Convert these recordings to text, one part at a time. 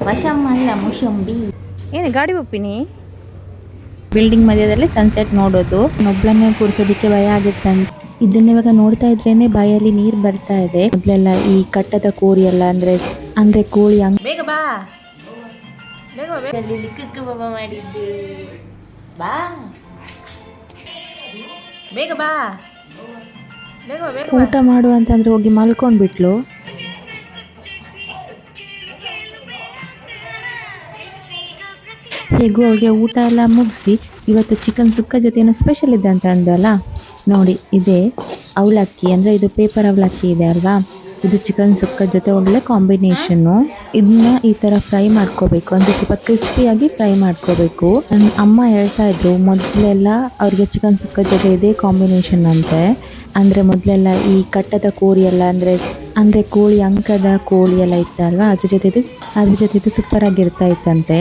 ವಶಮ್ಮ ಅಲ್ಲ ಮುಷಂಬಿ. ಏನು ಗಾಡಿ ಒಪ್ಪಿನಿ. ಬಿಲ್ಡಿಂಗ್ ಮಧ್ಯದಲ್ಲಿ ಸನ್ಸೆಟ್ ನೋಡೋದು. ಒಬ್ಳನ್ನೇ ಕೂರಿಸೋದಕ್ಕೆ ಭಯ ಆಗುತ್ತಂತ. ಇದನ್ನ ಇವಾಗ ನೋಡ್ತಾ ಇದ್ರೇನೆ ಬಾಯಲ್ಲಿ ನೀರ್ ಬರ್ತಾ ಇದೆ. ಮೊದ್ಲೆಲ್ಲ ಈ ಕಟ್ಟದ ಕೋರಿ ಎಲ್ಲ ಅಂದ್ರೆ ಕೋಳಿ ಬೇಗ ಬಾ ಲಿಕ್ಕಕ್ಕೆ ಬಾಬಾ ಮಾಡಿದ್ದು. ಬಾ ಬೇಗ ಬಾ ಊಟ ಮಾಡು ಅಂತಂದ್ರೆ ಹೋಗಿ ಮಲ್ಕೊಂಡ್ಬಿಟ್ಲು. ಹೇಗೂ ಅವ್ರಿಗೆ ಊಟ ಎಲ್ಲ ಮುಗಿಸಿ ಇವತ್ತು ಚಿಕನ್ ಸುಕ್ಕ ಜೊತೆ ಏನೋ ಸ್ಪೆಷಲ್ ಇದೆ ಅಂತ ಅಂದಲ್ಲ ನೋಡಿ, ಇದೇ ಅವಲಕ್ಕಿ. ಅಂದರೆ ಇದು ಪೇಪರ್ ಅವಲಕ್ಕಿ ಇದೆ ಅಲ್ವಾ, ಇದು ಚಿಕನ್ ಸುಕ್ಕ ಜೊತೆ ಒಳ್ಳೆ ಕಾಂಬಿನೇಷನ್ನು. ಇದನ್ನ ಈ ಥರ ಫ್ರೈ ಮಾಡ್ಕೋಬೇಕು, ಅಂದರೆ ಸ್ವಲ್ಪ ಕ್ರಿಸ್ಪಿಯಾಗಿ ಫ್ರೈ ಮಾಡ್ಕೋಬೇಕು. ನನ್ನ ಅಮ್ಮ ಹೇಳ್ತಾ ಇದ್ರು ಮೊದಲೆಲ್ಲ ಅವ್ರಿಗೆ ಚಿಕನ್ ಸುಕ್ಕ ಜೊತೆ ಇದೇ ಕಾಂಬಿನೇಷನ್ ಅಂತೆ. ಅಂದರೆ ಮೊದಲೆಲ್ಲ ಈ ಕಟ್ಟದ ಕೋರಿ ಎಲ್ಲ ಅಂದರೆ ಕೋಳಿ ಅಂಕದ ಕೋಳಿ ಎಲ್ಲ ಇತ್ತಲ್ವ, ಅದ್ರ ಜೊತೆ ಇದು ಸೂಪರ್ ಆಗಿರ್ತಾ ಇತ್ತಂತೆ.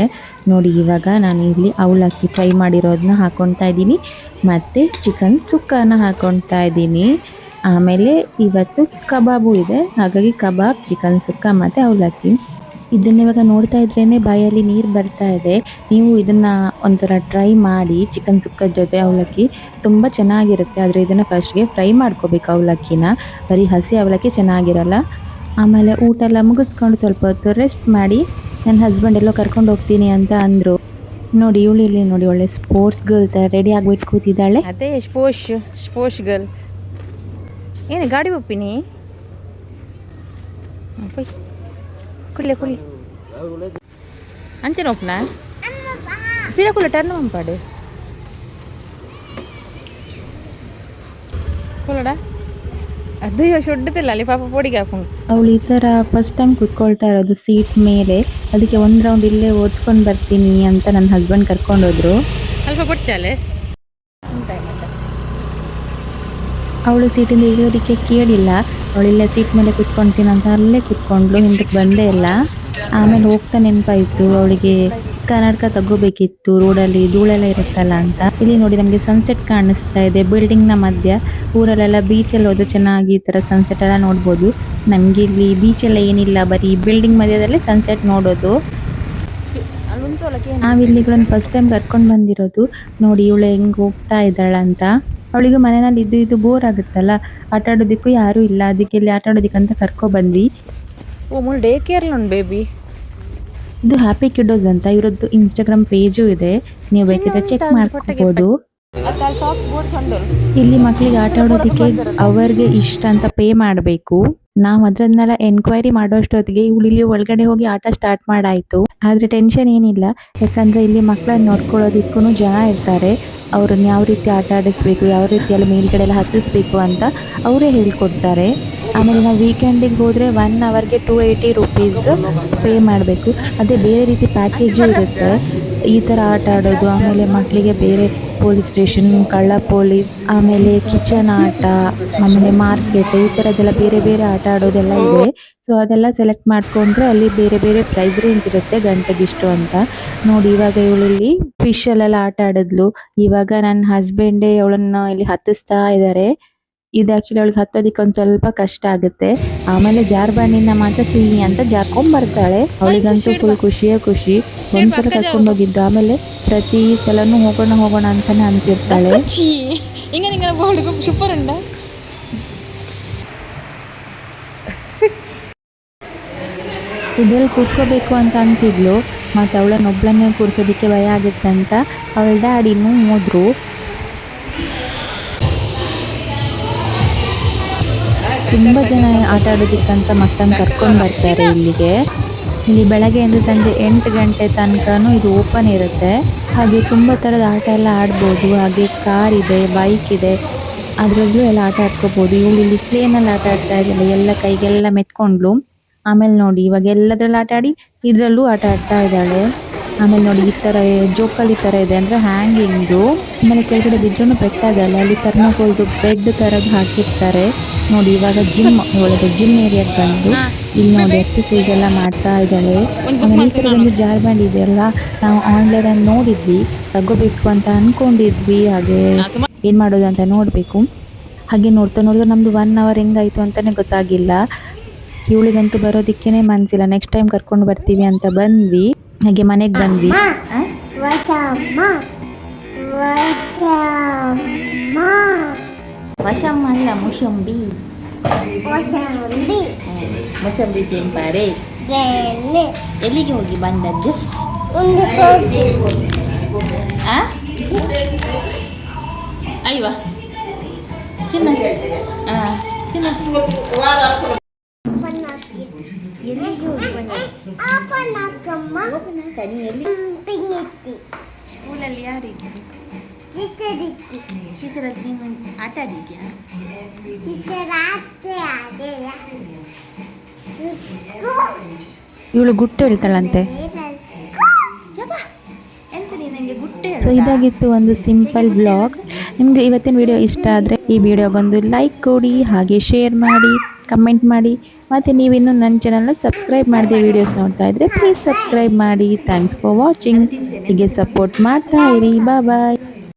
ನೋಡಿ ಇವಾಗ ನಾನು ಇಲ್ಲಿ ಅವಲಕ್ಕಿ ಫ್ರೈ ಮಾಡಿರೋದನ್ನ ಹಾಕೊತಾ ಇದ್ದೀನಿ, ಮತ್ತು ಚಿಕನ್ ಸುಕ್ಕನ ಹಾಕೊತಾ ಇದ್ದೀನಿ. ಆಮೇಲೆ ಇವತ್ತು ಕಬಾಬು ಇದೆ, ಹಾಗಾಗಿ ಕಬಾಬ್, ಚಿಕನ್ ಸುಕ್ಕ ಮತ್ತು ಅವಲಕ್ಕಿ. ಇದನ್ನ ಇವಾಗ ನೋಡ್ತಾ ಇದ್ರೇ ಬಾಯಲ್ಲಿ ನೀರು ಬರ್ತಾ ಇದೆ. ನೀವು ಇದನ್ನು ಒಂದ್ಸಲ ಟ್ರೈ ಮಾಡಿ, ಚಿಕನ್ ಸುಕ್ಕದ ಜೊತೆ ಅವಲಕ್ಕಿ ತುಂಬ ಚೆನ್ನಾಗಿರುತ್ತೆ. ಆದರೆ ಇದನ್ನು ಫಸ್ಟ್ಗೆ ಫ್ರೈ ಮಾಡ್ಕೋಬೇಕು ಅವಲಕ್ಕಿನ, ಬರೀ ಹಸಿ ಅವಲಕ್ಕಿ ಚೆನ್ನಾಗಿರಲ್ಲ. ಆಮೇಲೆ ಊಟ ಎಲ್ಲ ಮುಗಿಸ್ಕೊಂಡು ಸ್ವಲ್ಪ ಹೊತ್ತು ರೆಸ್ಟ್ ಮಾಡಿ ನನ್ನ ಹಸ್ಬೆಂಡ್ ಎಲ್ಲೋ ಕರ್ಕೊಂಡು ಹೋಗ್ತೀನಿ ಅಂತ ಅಂದರು. ನೋಡಿ ಇವಳು ಇಲ್ಲಿ ನೋಡಿ ಒಳ್ಳೆ ಸ್ಪೋರ್ಟ್ಸ್ ಗರ್ಲ್ ಥರ ರೆಡಿ ಆಗಿಬಿಟ್ಟು ಕೂತಿದ್ದಾಳೆ. ಅದೇ ಸ್ಪೋರ್ಟ್ಸ್ ಗರ್ಲ್. ಏನು ಗಾಡಿ ಒಪ್ಪಿನಿ ಕುಳ್ಳಿ ಅಂಚೆ ನೋಪ್ನ ಪಿರಕುಲ್ಲ ಟರ್ನ್ ಮಂಪಾಡು ಕುಲ್ಲಡ ಅದು ಶೊಡ್ಡದಿಲ್ಲ ಅಲ್ಲಿ ಪಾಪ ಪೊಡಿಗೆ ಹಾಕೊಂಡು. ಅವಳು ಈ ಥರ ಫಸ್ಟ್ ಟೈಮ್ ಕುತ್ಕೊಳ್ತಾ ಇರೋದು ಸೀಟ್ ಮೇಲೆ, ಅದಕ್ಕೆ ಒಂದು ರೌಂಡ್ ಇಲ್ಲೇ ಓದಿಸ್ಕೊಂಡು ಬರ್ತೀನಿ ಅಂತ ನನ್ನ ಹಸ್ಬೆಂಡ್ ಕರ್ಕೊಂಡೋದ್ರು. ಸ್ವಲ್ಪ ಕೊಡ್ಚಾಲೆ ಅವಳು ಸೀಟಿಂದ ಇಳಿಯೋದಕ್ಕೆ ಕೇಳಿಲ್ಲ, ಅವಳಿಲ್ಲ ಸೀಟ್ ಮೇಲೆ ಕುತ್ಕೊಳ್ತೀನಿ ಅಂತ ಅಲ್ಲೇ ಕುತ್ಕೊಂಡ್ಲು, ಹಿಂದಕ್ಕೆ ಬಂದೇ ಇಲ್ಲ. ಆಮೇಲೆ ಹೋಗ್ತಾ ನೆನಪಾಯಿತು ಅವಳಿಗೆ ಕನ್ನಡಕ ತಗೋಬೇಕಿತ್ತು, ರೋಡಲ್ಲಿ ಧೂಳೆಲ್ಲ ಇರುತ್ತಲ್ಲ ಅಂತ. ಇಲ್ಲಿ ನೋಡಿ ನಮಗೆ ಸನ್ಸೆಟ್ ಕಾಣಿಸ್ತಾ ಇದೆ ಬಿಲ್ಡಿಂಗ್ನ ಮಧ್ಯ. ಊರಲ್ಲೆಲ್ಲ ಬೀಚಲ್ಲಿ ಹೋದ್ರೆ ಚೆನ್ನಾಗಿ ಈ ಥರ ಸನ್ಸೆಟ್ ಎಲ್ಲ ನೋಡ್ಬೋದು. ನಮಗೆ ಇಲ್ಲಿ ಬೀಚೆಲ್ಲ ಏನಿಲ್ಲ, ಬರೀ ಬಿಲ್ಡಿಂಗ್ ಮಧ್ಯದಲ್ಲೇ ಸನ್ಸೆಟ್ ನೋಡೋದು. ನಾವಿಲ್ಲಿಗಳನ್ನು ಫಸ್ಟ್ ಟೈಮ್ ಕರ್ಕೊಂಡು ಬಂದಿರೋದು. ನೋಡಿ ಇವಳು ಹೆಂಗೆ ಹೋಗ್ತಾ ಇದ್ದಾಳಂತ. ಅವಳಿಗೆ ಮನೆಯಲ್ಲಿ ಇದು ಬೋರ್ ಆಗುತ್ತಲ್ಲ, ಆಟ ಆಡೋದಕ್ಕೂ ಯಾರೂ ಇಲ್ಲ, ಅದಕ್ಕೆ ಇಲ್ಲಿ ಆಟ ಆಡೋದಕ್ಕಂತ ಕರ್ಕೊಬಂದ್ವಿ. Day care baby. ಇದು ಹ್ಯಾಪಿ ಕಿಡ್ಡೋಸ್ ಅಂತ, ಇವರದ್ದು ಇನ್ಸ್ಟಾಗ್ರಾಮ್ ಪೇಜು ಇದೆ, ನೀವು ಬೇಕಿದ್ರೆ ಚೆಕ್ ಮಾಡ್ಕೋಬಹುದು. ಇಲ್ಲಿ ಮಕ್ಕಳಿಗೆ ಆಟ ಆಡೋದಕ್ಕೆ ಅವ್ರಿಗೆ ಇಷ್ಟ ಅಂತ ಪೇ ಮಾಡಬೇಕು. ನಾವು ಅದನ್ನೆಲ್ಲ ಎನ್ಕ್ವೈರಿ ಮಾಡೋಷ್ಟೊತ್ತಿಗೆ ಇಲ್ಲಿ ಒಳಗಡೆ ಹೋಗಿ ಆಟ ಸ್ಟಾರ್ಟ್ ಮಾಡಾಯಿತು. ಆದರೆ ಟೆನ್ಷನ್ ಏನಿಲ್ಲ, ಯಾಕಂದರೆ ಇಲ್ಲಿ ಮಕ್ಕಳನ್ನ ನೋಡ್ಕೊಳ್ಳೋದಕ್ಕೂ ಜನ ಇರ್ತಾರೆ. ಅವ್ರನ್ನ ಯಾವ ರೀತಿ ಆಟ ಆಡಿಸ್ಬೇಕು, ಯಾವ ರೀತಿಯಲ್ಲಿ ಮೇಲ್ಗಡೆ ಎಲ್ಲ ಹತ್ತಿಸ್ಬೇಕು ಅಂತ ಅವರೇ ಹೇಳ್ಕೊಡ್ತಾರೆ. ಆಮೇಲೆ ನಾವು ವೀಕೆಂಡಿಗೆ ಹೋದರೆ 1 ಅವರ್ಗೆ 280 ರೂಪೀಸ್ ಪೇ ಮಾಡಬೇಕು. ಅದೇ ಬೇರೆ ರೀತಿ ಪ್ಯಾಕೇಜು ಇರುತ್ತೆ ಈ ಥರ ಆಟ ಆಡೋದು. ಆಮೇಲೆ ಮಕ್ಕಳಿಗೆ ಬೇರೆ ಪೊಲೀಸ್ ಸ್ಟೇಷನ್, ಕಳ್ಳ ಪೊಲೀಸ್, ಆಮೇಲೆ ಕಿಚನ್ ಆಟ, ಆಮೇಲೆ ಮಾರ್ಕೆಟ್, ಈ ಥರದ್ದೆಲ್ಲ ಬೇರೆ ಬೇರೆ ಆಟ ಆಡೋದೆಲ್ಲ ಇದೆ. ಸೊ ಅದೆಲ್ಲ ಸೆಲೆಕ್ಟ್ ಮಾಡಿಕೊಂಡ್ರೆ ಅಲ್ಲಿ ಬೇರೆ ಬೇರೆ ಪ್ರೈಸ್ ರೇಂಜ್ ಇರುತ್ತೆ, ಗಂಟೆಗಿಷ್ಟು ಅಂತ. ನೋಡಿ ಇವಾಗ ಇವಳಿಲ್ಲಿ ಫಿಶಲ್ಲೆಲ್ಲ ಆಟ ಆಡಿದ್ಲು. ಇವಾಗ ನನ್ನ ಹಸ್ಬೆಂಡೇ ಅವಳನ್ನು ಇಲ್ಲಿ ಹತ್ತಿಸ್ತಾ ಇದ್ದಾರೆ. ಇದು ಆ್ಯಕ್ಚುಲಿ ಅವಳಿಗೆ ಹತ್ತೋದಕ್ಕೆ ಒಂದು ಸ್ವಲ್ಪ ಕಷ್ಟ ಆಗುತ್ತೆ. ಆಮೇಲೆ ಜಾರ್ಬಂಡಿನ ಮಾತ್ರ ಸುಯಿ ಅಂತ ಜಾರ್ಕೊಂಬರ್ತಾಳೆ. ಅವಳಿಗಂತೂ ಫುಲ್ ಖುಷಿ. ಒಂದ್ಸಲ ಕರ್ಕೊಂಡೋಗಿದ್ದು, ಆಮೇಲೆ ಪ್ರತಿ ಸಲನೂ ಹೋಗೋಣ ಅಂತಾನೆ ಅಂತಿರ್ತಾಳೆ. ಇದ್ರಲ್ಲಿ ಕೂತ್ಕೋಬೇಕು ಅಂತ ಅಂತಿದ್ಲು, ಮತ್ತು ಅವಳನ್ನೊಬ್ಳನ್ನೇ ಕೂರಿಸೋದಕ್ಕೆ ಭಯ ಆಗುತ್ತಂತ ಅವಳ ಡ್ಯಾಡಿನೂ ಹೋದ್ರು. ತುಂಬ ಜನ ಆಟ ಆಡೋದಕ್ಕಂತ ಮಕ್ಕಳನ್ನ ಕರ್ಕೊಂಡು ಬರ್ತಾರೆ ಇಲ್ಲಿಗೆ. ಇಲ್ಲಿ ಬೆಳಗ್ಗೆಯಿಂದ ಸಂಜೆ 8 ಗಂಟೆ ತನಕನೂ ಇದು ಓಪನ್ ಇರುತ್ತೆ. ಹಾಗೆ ತುಂಬ ಥರದ ಆಟ ಎಲ್ಲ ಆಡ್ಬೋದು. ಹಾಗೆ ಕಾರ್ ಇದೆ, ಬೈಕ್ ಇದೆ, ಅದರಲ್ಲೂ ಎಲ್ಲ ಆಟ ಆಡ್ಕೋಬೋದು. ಇವಳು ಇಲ್ಲಿ ಕ್ಲೇನಲ್ಲಿ ಆಟ ಆಡ್ತಾ ಇದ್ದಾಳೆ, ಎಲ್ಲ ಕೈಗೆಲ್ಲ ಮೆತ್ಕೊಂಡ್ಲು. ಆಮೇಲೆ ನೋಡಿ ಇವಾಗ ಎಲ್ಲದ್ರಲ್ಲಿ ಆಟ ಆಡಿ ಇದರಲ್ಲೂ ಆಟ ಆಡ್ತಾ ಇದ್ದಾಳೆ. ಆಮೇಲೆ ನೋಡಿ ಈ ಥರ ಜೋಕಲ್ಲಿ ಥರ ಇದೆ, ಅಂದರೆ ಹ್ಯಾಂಗಿಂಗು. ಆಮೇಲೆ ಕೆಳಗಡೆ ಬಿದ್ರೂ ಪೆಟ್ಟಾಗಲ್ಲ, ಅಲ್ಲಿ ಥರ್ಮೋಕೋಲ್ದು ಬೆಡ್ ಥರದ್ದು ಹಾಕಿರ್ತಾರೆ. ನೋಡಿ ಇವಾಗ ಒಳಗೆ ಜಿಮ್ ಏರಿಯಾಗೆ ಬಂದು ಇಲ್ಲಿ ನೋಡಿ ಎಕ್ಸಸೈಸ್ ಎಲ್ಲ ಮಾಡ್ತಾ ಇದ್ದಾಳೆ. ಆಮೇಲೆ ಈ ಥರದೊಂದು ಜಾರ್ಬಂಡ್ ಇದೆಯಲ್ಲ, ನಾವು ಆನ್ಲೈನಲ್ಲಿ ನೋಡಿದ್ವಿ, ತಗೋಬೇಕು ಅಂತ ಅಂದ್ಕೊಂಡಿದ್ವಿ. ಹಾಗೆ ಏನು ಮಾಡೋದು ಅಂತ ನೋಡಬೇಕು. ಹಾಗೆ ನೋಡ್ತಾ ನಮ್ಮದು 1 ಅವರ್ ಹೆಂಗಾಯಿತು ಅಂತಲೇ ಗೊತ್ತಾಗಿಲ್ಲ. ಇವಳಿಗಂತೂ ಬರೋದಕ್ಕೇನೆ ಮನ್ಸಿಲ್ಲ. ನೆಕ್ಸ್ಟ್ ಟೈಮ್ ಕರ್ಕೊಂಡು ಬರ್ತೀವಿ ಅಂತ ಬಂದ್ವಿ. ಹಾಗೆ ಮನೆಗೆ ಬಂದ್ವಿ. ವಶಮ್ಮ ಅಲ್ಲ, ಮುಷಂಬಿ. ಮುಷಂಬಿ ತಿಂಪಾರೆ. ಎಲ್ಲಿಗೆ ಹೋಗಿ ಬಂದದ್ದು? ಅಯ್ಯವಾ ಚಿನ್ನ, ಚಿನ್ನ ಎಲ್ಲಿಗೆ ಹೋಗಿ ಬಂದದ್ದು? ಸ್ಕೂಲಲ್ಲಿ ಯಾರಿದ್ರು? ಟೀಚರ್ ಹತ್ರ ನೀನು ಆಟ ಆಡಿದ್ಯಾ? ಇವಳು ಗುಟ್ಟು ಹೇಳ್ತಾಳಂತೆ. ಸೊ ಇದಾಗಿತ್ತು ಒಂದು ಸಿಂಪಲ್ ವ್ಲಾಗ್. ನಿಮಗೆ ಇವತ್ತಿನ ವಿಡಿಯೋ ಇಷ್ಟ ಆದರೆ ಈ ವಿಡಿಯೋಗೊಂದು ಲೈಕ್ ಕೊಡಿ, ಹಾಗೆ ಶೇರ್ ಮಾಡಿ, ಕಮೆಂಟ್ ಮಾಡಿ. ಮತ್ತು ನೀವಿನ್ನೂ ನನ್ನ ಚಾನಲ್ನ ಸಬ್ಸ್ಕ್ರೈಬ್ ಮಾಡದೆ ವೀಡಿಯೋಸ್ ನೋಡ್ತಾ ಇದ್ದರೆ ಪ್ಲೀಸ್ ಸಬ್ಸ್ಕ್ರೈಬ್ ಮಾಡಿ. Thanks for watching. ಹೀಗೆ ಸಪೋರ್ಟ್ ಮಾಡ್ತಾ ಇರಿ. ಬಾಯ್.